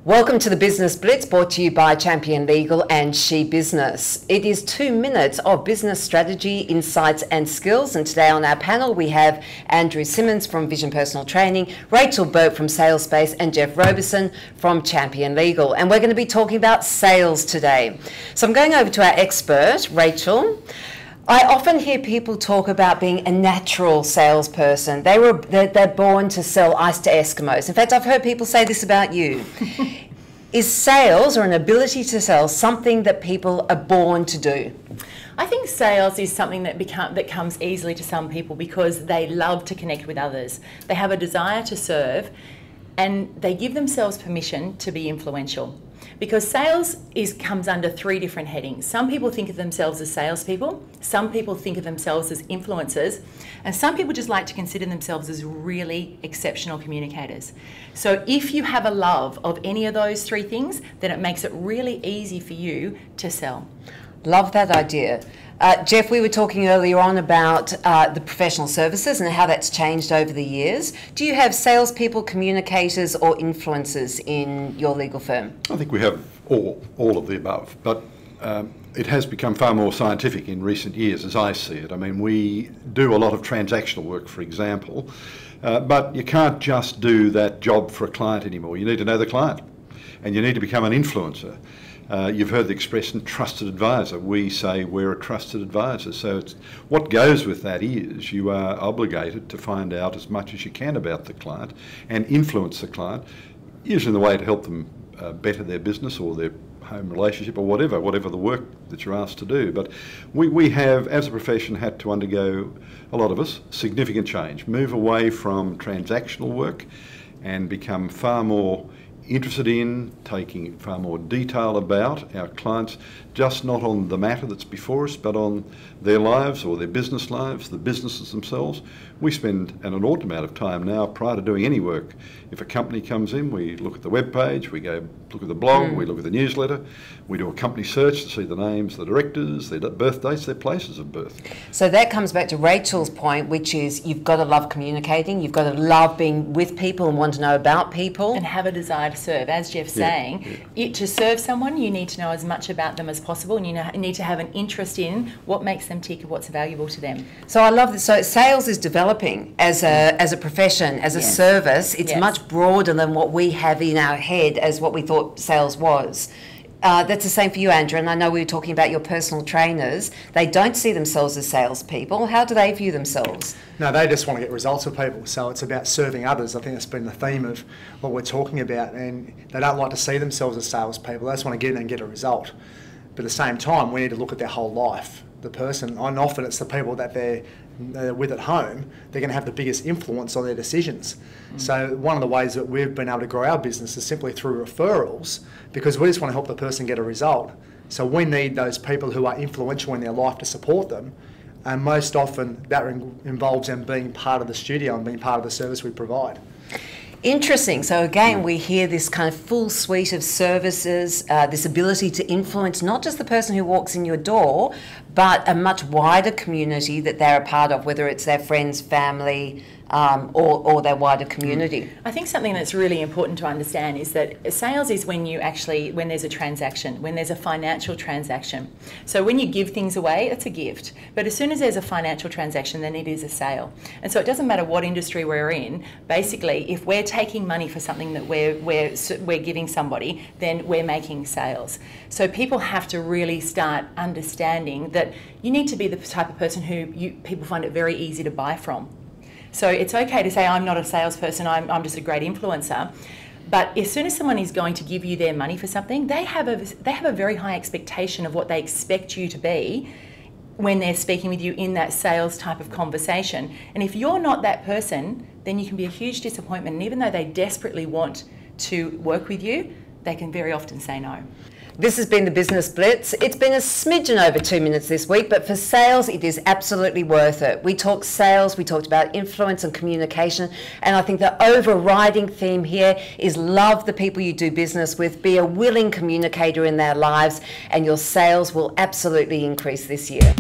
Welcome to the Business Blitz, brought to you by Champion Legal and She Business. It is 2 minutes of business strategy, insights and skills. And today on our panel we have Andrew Simmons from Vision Personal Training, Rachel Bourke from Sales Space and Geoff Roberson from Champion Legal. And we're going to be talking about sales today. So I'm going over to our expert, Rachel. I often hear people talk about being a natural salesperson. They're born to sell ice to Eskimos. In fact, I've heard people say this about you. Is sales, or an ability to sell, something that people are born to do? I think sales is something that comes easily to some people because they love to connect with others. They have a desire to serve and they give themselves permission to be influential. Because sales comes under 3 different headings. Some people think of themselves as salespeople, some people think of themselves as influencers, and some people just like to consider themselves as really exceptional communicators. So if you have a love of any of those 3 things, then it makes it really easy for you to sell. Love that idea. Geoff, we were talking earlier on about the professional services and how that's changed over the years. Do you have salespeople, communicators or influencers in your legal firm? I think we have all of the above, but it has become far more scientific in recent years as I see it. I mean, we do a lot of transactional work, for example, but you can't just do that job for a client anymore. You need to know the client and you need to become an influencer. You've heard the expression trusted advisor. We say we're a trusted advisor. So what goes with that is you are obligated to find out as much as you can about the client and influence the client, usually in the way to help them better their business or their home relationship or whatever the work that you're asked to do. But we have, as a profession, had to undergo, a lot of us, significant change, move away from transactional work and become far more interested in taking far more detail about our clients, just not on the matter that's before us, but on their lives or their business lives, the businesses themselves. We spend an inordinate amount of time now prior to doing any work. If a company comes in, we look at the web page, we go look at the blog, we look at the newsletter, we do a company search to see the names of the directors, their birth dates, their places of birth. So that comes back to Rachel's point, which is you've got to love communicating, you've got to love being with people and want to know about people. And have a desire to serve. As Geoff's saying, to serve someone, you need to know as much about them as possible, and you need to have an interest in what makes them tick and what's valuable to them. So I love this. So sales is developing as a profession, as a service. It's much broader than what we have in our head as what we thought sales was. That's the same for you, Andrew, and I know we were talking about your personal trainers. They don't see themselves as salespeople. How do they view themselves? No, they just want to get results for people. So it's about serving others. I think that's been the theme of what we're talking about. And they don't like to see themselves as salespeople. They just want to get in and get a result. But at the same time, we need to look at their whole life. The person, and often it's the people that they're with at home, they're going to have the biggest influence on their decisions. So one of the ways that we've been able to grow our business is simply through referrals, because we just want to help the person get a result. So we need those people who are influential in their life to support them, and most often that involves them being part of the studio and being part of the service we provide. Interesting. So again, we hear this kind of full suite of services, this ability to influence not just the person who walks in your door, but a much wider community that they're a part of, whether it's their friends, family, or their wider community. I think something that's really important to understand is that sales is when there's a transaction, when there's a financial transaction. So when you give things away, it's a gift. But as soon as there's a financial transaction, then it is a sale. And so it doesn't matter what industry we're in. Basically, if we're taking money for something that we're giving somebody, then we're making sales. So people have to really start understanding that you need to be the type of person who people find it very easy to buy from. So it's okay to say, I'm not a salesperson, I'm just a great influencer. But as soon as someone is going to give you their money for something, they have a very high expectation of what they expect you to be when they're speaking with you in that sales type of conversation. And if you're not that person, then you can be a huge disappointment. And even though they desperately want to work with you, they can very often say no. This has been the Business Blitz. It's been a smidgen over 2 minutes this week, but for sales, it is absolutely worth it. We talked sales, we talked about influence and communication, and I think the overriding theme here is love the people you do business with, be a willing communicator in their lives, and your sales will absolutely increase this year.